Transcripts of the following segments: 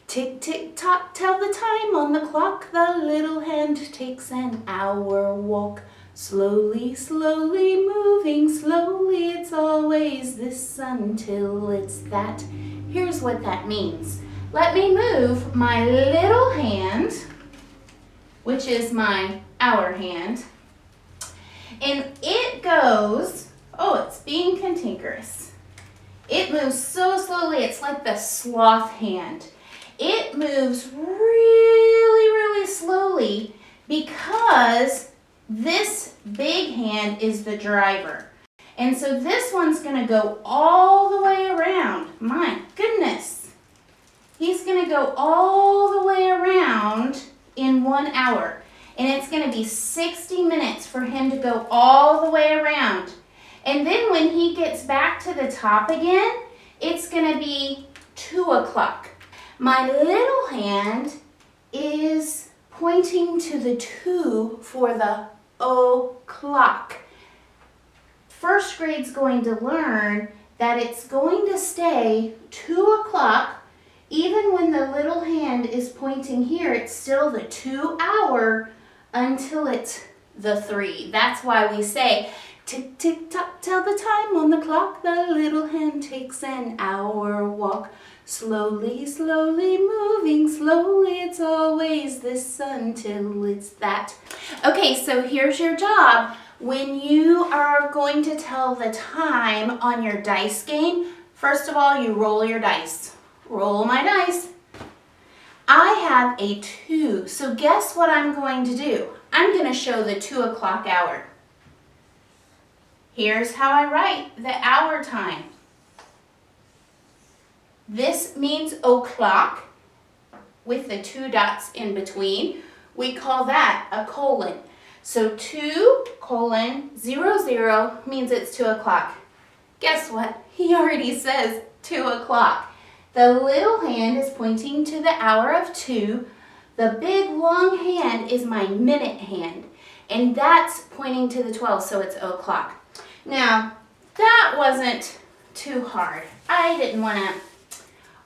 Tick, tick, tock, tell the time on the clock. The little hand takes an hour walk. Slowly, slowly, moving slowly. It's always this until it's that. Here's what that means. Let me move my little hand, which is my hour hand, and it goes, oh, it's being cantankerous. It moves so slowly, it's like the sloth hand. It moves really, really slowly because this big hand is the driver. And so this one's going to go all the way around. My goodness. He's going to go all the way around in 1 hour. And it's going to be 60 minutes for him to go all the way around. And then when he gets back to the top again, it's going to be 2 o'clock. My little hand is pointing to the 2 for the o'clock. First grade's going to learn that it's going to stay 2 o'clock. Even when the little hand is pointing here, it's still the 2 hour until it's the 3. That's why we say, tick, tick, tock, tell the time on the clock. The little hand takes an hour walk. Slowly, slowly, moving slowly. It's always this until it's that. Okay, so here's your job. When you are going to tell the time on your dice game, first of all, you roll your dice. Roll my dice. I have a 2, so guess what I'm going to do? I'm going to show the 2 o'clock hour. Here's how I write the hour time. This means o'clock with the 2 dots in between. We call that a colon. So 2:00 means it's 2 o'clock. Guess what? He already says 2 o'clock. The little hand is pointing to the hour of 2. The big long hand is my minute hand, and that's pointing to the 12, so it's o'clock. Now, that wasn't too hard. I didn't want to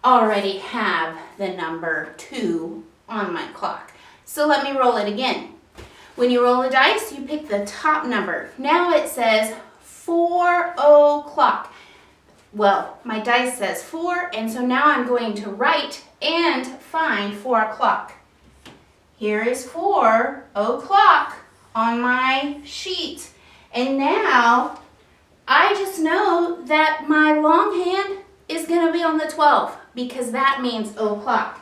already have the number 2 on my clock. So let me roll it again. When you roll the dice, you pick the top number. Now it says 4 o'clock. Well, my dice says 4, and so now I'm going to write and find 4 o'clock. Here is 4 o'clock on my sheet. And now I just know that my long hand is going to be on the 12 because that means o'clock.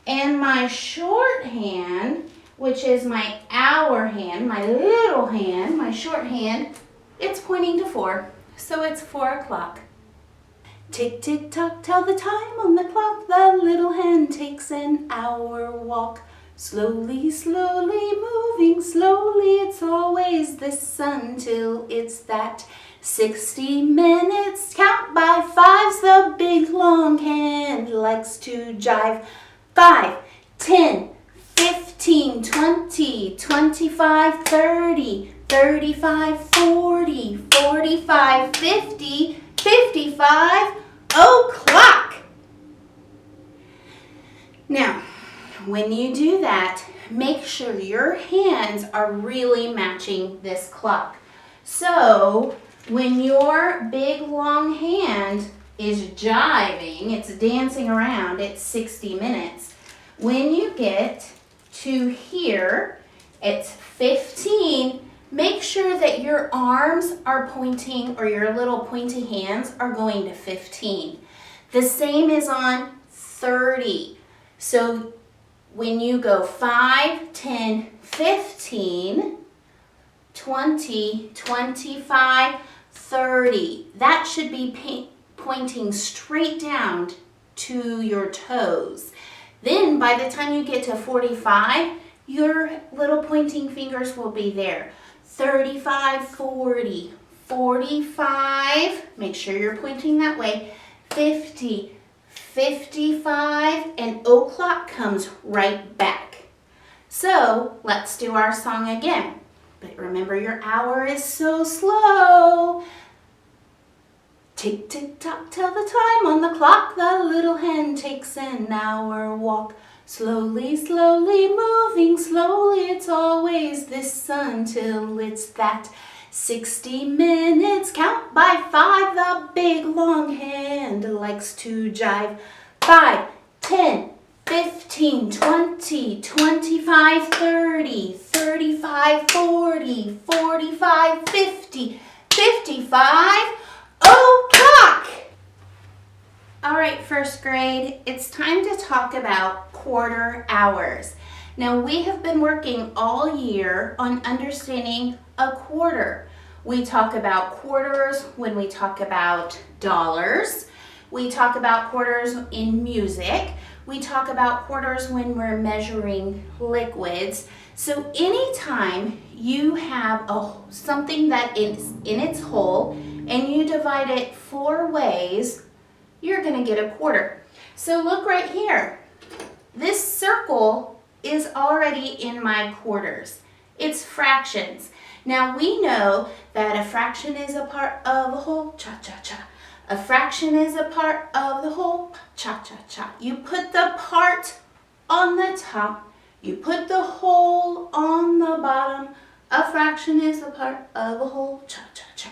And my short hand, which is my hour hand, my little hand, my short hand, it's pointing to 4. So it's 4 o'clock. Tick, tick, tock, tell the time on the clock. The little hand takes an hour walk. Slowly, slowly, moving slowly. It's always this until it's that. 60 minutes, count by 5s. The big long hand likes to jive. 5, 10, 15, 20, 25, 30, 35, 40, 45, 50, 55 o'clock. Now, when you do that, make sure your hands are really matching this clock. So, when your big long hand is jiving, it's dancing around, it's 60 minutes. When you get to here, it's 15. Make sure that your arms are pointing, or your little pointy hands are going to 15. The same is on 30. So when you go 5, 10, 15, 20, 25, 30, that should be pointing straight down to your toes. Then by the time you get to 45, your little pointing fingers will be there. 35, 40, 45, make sure you're pointing that way, 50, 55, and o'clock comes right back. So let's do our song again. But remember, your hour is so slow. Tick, tick, tock, tell the time on the clock. The little hen takes an hour walk. Slowly, slowly, moving slowly. It's always this until it's that. 60 minutes, count by 5. The big long hand likes to jive. 5, 10, 15, 20, 25, 30, 35, 40, 45, 50, 55. O'clock! All right, first grade, it's time to talk about quarter hours. Now, we have been working all year on understanding a quarter. We talk about quarters when we talk about dollars. We talk about quarters in music. We talk about quarters when we're measuring liquids. So anytime you have something that is in its whole and you divide it 4 ways, you're going to get a quarter. So look right here. This circle is already in my quarters. It's fractions. Now we know that a fraction is a part of a whole, cha-cha-cha. A fraction is a part of the whole, cha-cha-cha. You put the part on the top, you put the whole on the bottom. A fraction is a part of a whole, cha-cha-cha.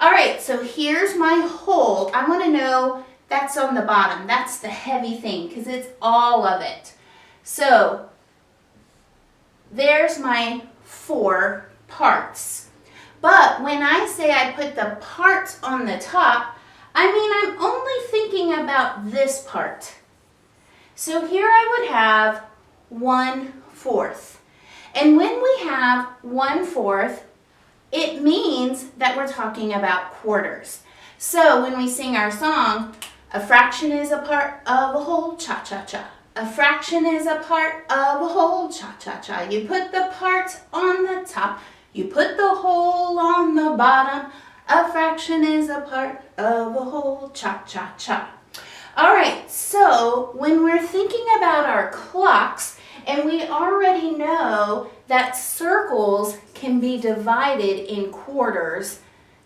All right, so here's my whole. I want to know that's on the bottom. That's the heavy thing because it's all of it. So there's my 4 parts. But when I say I put the parts on the top, I mean I'm only thinking about this part. So here I would have 1/4. And when we have 1/4, it means that we're talking about quarters. So when we sing our song, a fraction is a part of a whole, cha-cha-cha. A fraction is a part of a whole, cha-cha-cha. You put the part on the top, you put the whole on the bottom. A fraction is a part of a whole, cha-cha-cha. All right, so when we're thinking about our clocks, and we already know that circles can be divided in quarters,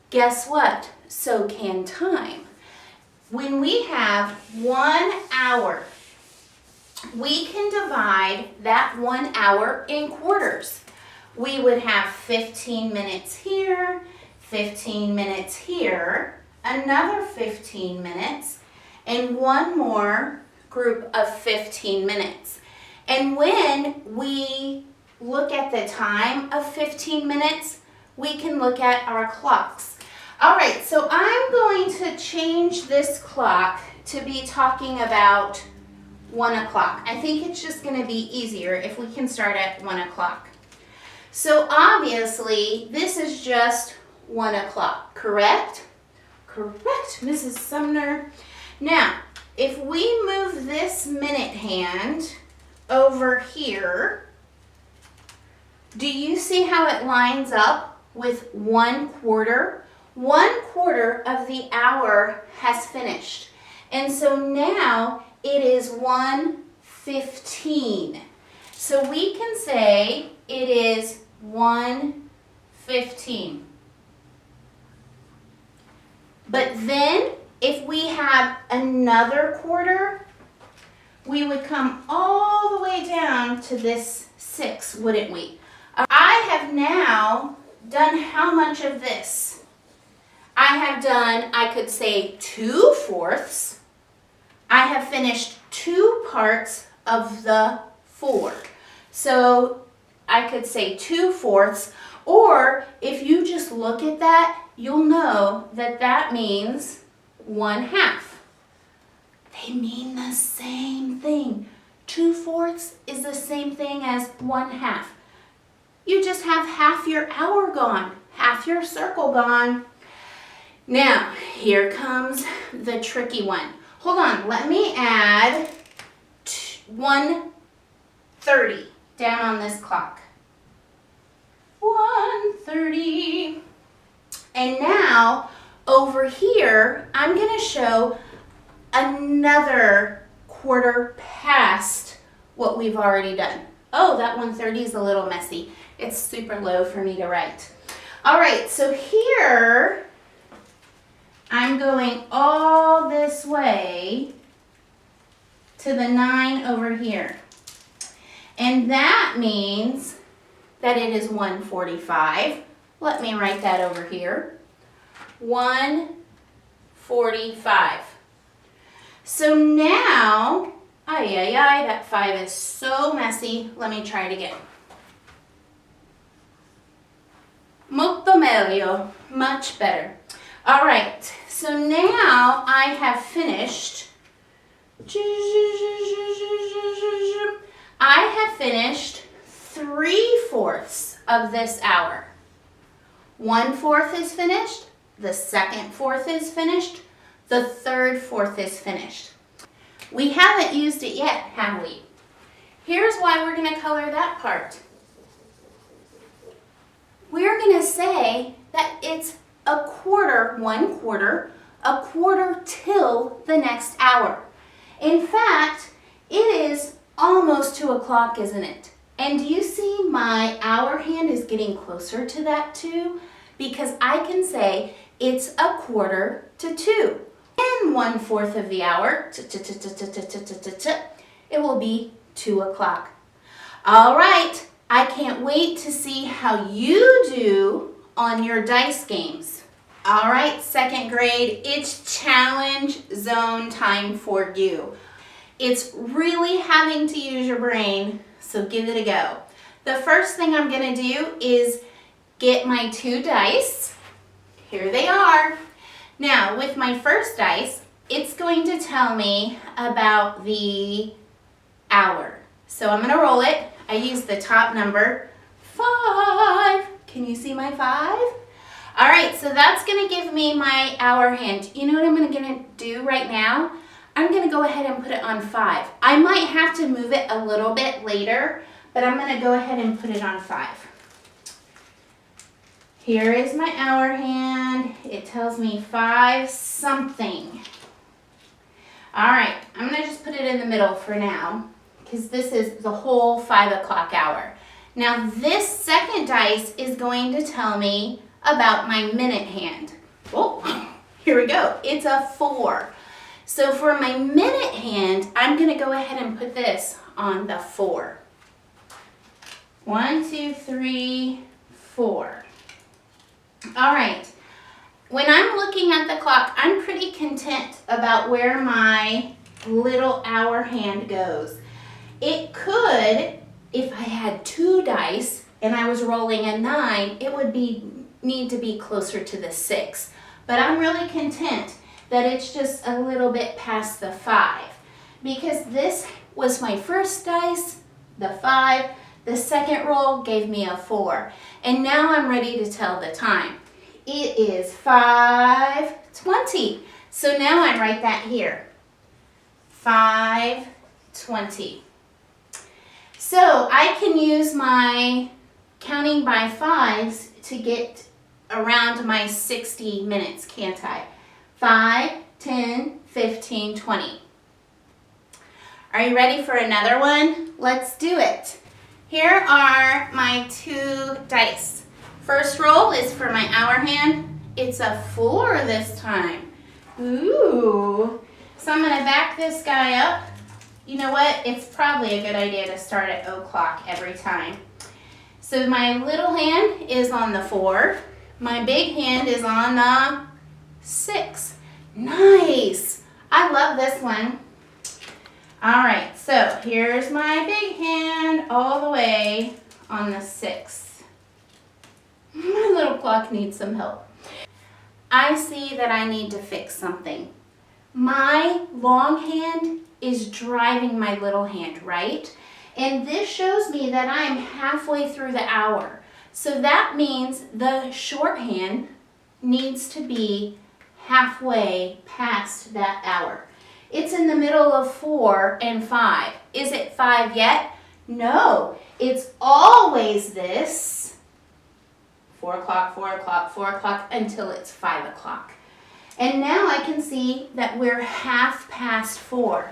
guess what? So can time. When we have 1 hour, we can divide that 1 hour in quarters. We would have 15 minutes here, 15 minutes here, another 15 minutes, and one more group of 15 minutes. And when we look at the time of 15 minutes, we can look at our clocks. All right, so I'm going to change this clock to be talking about 1 o'clock. I think it's just going to be easier if we can start at 1 o'clock. So obviously, this is just 1 o'clock, correct? Correct, Mrs. Sumner. Now, if we move this minute hand over here, do you see how it lines up with 1/4? 1/4 of the hour has finished. And so now it is 1:15. So we can say it is 1:15. But then if we have another quarter, we would come all the way down to this 6, wouldn't we? I have now done how much of this? I have done, I could say 2/4. I have finished 2 parts of the 4. So I could say 2/4, or if you just look at that, you'll know that that means 1/2. They mean the same thing. 2/4 is the same thing as 1/2. You just have half your hour gone, half your circle gone. Now, here comes the tricky one. Hold on, let me add 1:30 down on this clock. 1:30. And now, over here, I'm going to show another quarter past what we've already done. Oh, that 1:30 is a little messy. It's super low for me to write. All right, so here I'm going all this way to the 9 over here. And that means that it is 1:45. Let me write that over here. 1:45. So now, that 5 is so messy. Let me try it again. Molto meglio, much better. All right, so now I have finished. I have finished 3/4 of this hour. 1/4 is finished. The second fourth is finished. The third fourth is finished. We haven't used it yet, have we? Here's why we're going to color that part. We're going to say that it's a quarter, 1/4, a quarter till the next hour. In fact, it is almost 2 o'clock, isn't it? And do you see my hour hand is getting closer to that 2? Because I can say it's a quarter to 2. And 1/4 of the hour, it will be 2 o'clock. All right, I can't wait to see how you do on your dice games. All right, second grade, it's challenge zone time for you. It's really having to use your brain, so give it a go. The first thing I'm going to do is get my 2 dice. Here they are. Now, with my first dice, it's going to tell me about the hour. So I'm going to roll it. I use the top number, 5. Can you see my 5? All right, so that's going to give me my hour hand. You know what I'm going to do right now? I'm going to go ahead and put it on 5. I might have to move it a little bit later, but I'm going to go ahead and put it on 5. Here is my hour hand. It tells me 5 something. All right, I'm going to just put it in the middle for now because this is the whole 5 o'clock hour. Now this second dice is going to tell me about my minute hand. Oh, here we go. It's a 4. So for my minute hand, I'm going to go ahead and put this on the 4. 1, 2, 3, 4. All right. When I'm looking at the clock, I'm pretty content about where my little hour hand goes. It could, if I had 2 dice and I was rolling a 9, it would need to be closer to the 6. But I'm really content that it's just a little bit past the 5 because this was my first dice, the 5. The second roll gave me a 4. And now I'm ready to tell the time. It is 5:20. So now I write that here. 5:20. So I can use my counting by 5s to get around my 60 minutes, can't I? 5, 10, 15, 20. Are you ready for another one? Let's do it. Here are my 2 dice. First roll is for my hour hand. It's a 4 this time. Ooh. So I'm going to back this guy up. You know what? It's probably a good idea to start at o'clock every time. So my little hand is on the 4. My big hand is on the 6. Nice. I love this one. All right, so here's my big hand all the way on the 6. My little clock needs some help. I see that I need to fix something. My long hand is driving my little hand, right? And this shows me that I am halfway through the hour. So that means the short hand needs to be halfway past that hour. It's in the middle of 4 and 5. Is it 5 yet? No, it's always this 4 o'clock, 4 o'clock, 4 o'clock until it's 5 o'clock. And now I can see that we're half past 4.